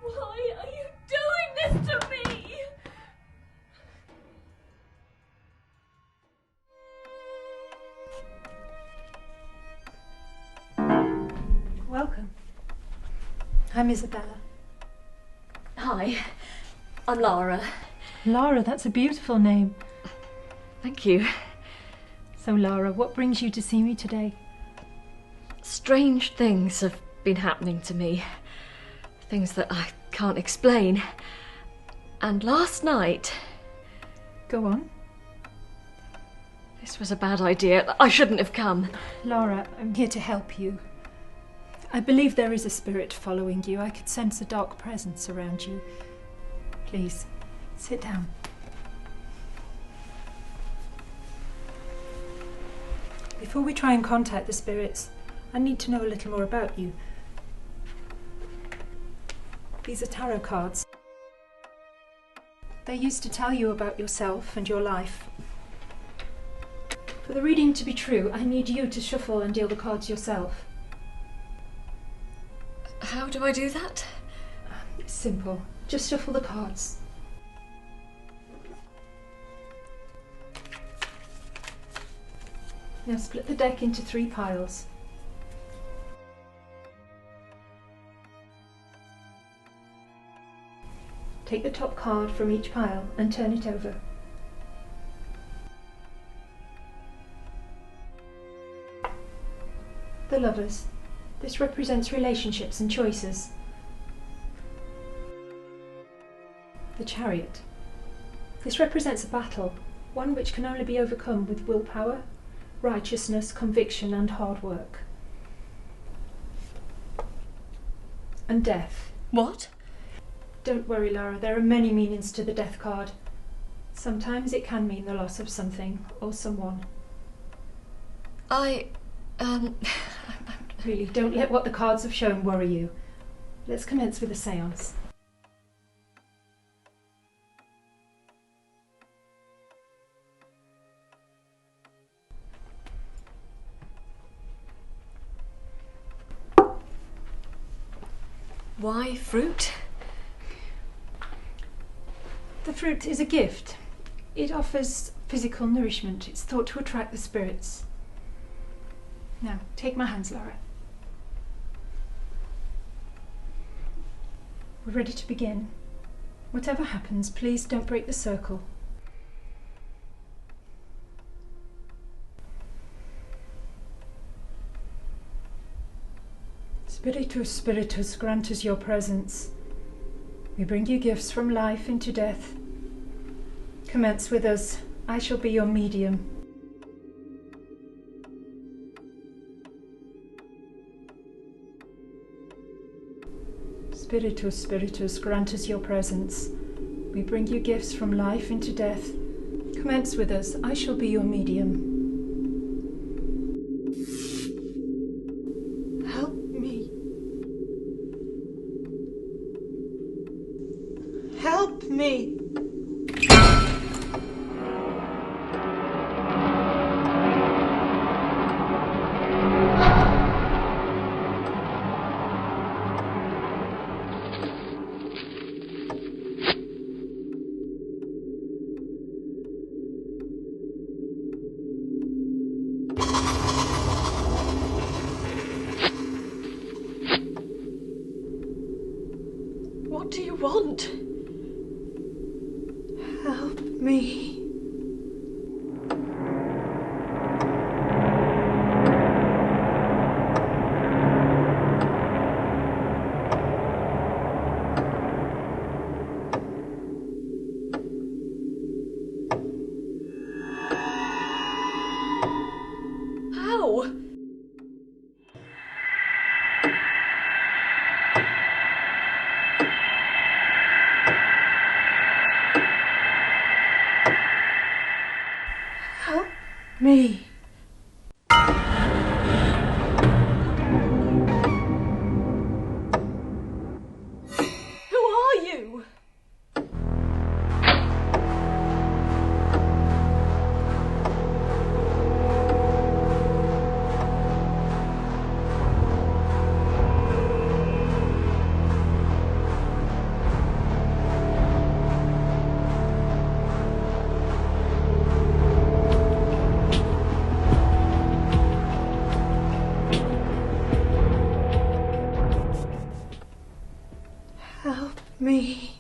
Why are you doing this to me? Welcome. I'm Isabella. Hi, I'm Lara. Lara, that's a beautiful name. Thank you. So Lara, what brings you to see me today? Strange things have been happening to me. Things that I can't explain. And last night... Go on. This was a bad idea. I shouldn't have come. Lara, I'm here to help you. I believe there is a spirit following you. I could sense a dark presence around you. Please, sit down. Before we try and contact the spirits, I need to know a little more about you. These are tarot cards. They're used to tell you about yourself and your life. For the reading to be true, I need you to shuffle and deal the cards yourself. How do I do that? It's simple. Just shuffle the cards. Now split the deck into 3 piles. Take the top card from each pile and turn it over. The Lovers. This represents relationships and choices. The Chariot. This represents a battle, one which can only be overcome with willpower, righteousness, conviction and hard work. And Death. What? Don't worry, Lara, there are many meanings to the Death card. Sometimes it can mean the loss of something or someone. Really, don't let what the cards have shown worry you. Let's commence with the seance. Why fruit? The fruit is a gift. It offers physical nourishment. It's thought to attract the spirits. Now, take my hands, Lara. We're ready to begin. Whatever happens, please don't break the circle. Spiritus, Spiritus, grant us your presence. We bring you gifts from life into death. Commence with us. I shall be your medium. Spiritus, Spiritus, grant us your presence. We bring you gifts from life into death. Commence with us. I shall be your medium. Help me. Help me. What do you want? Help me. How? Help me. Who are you? me.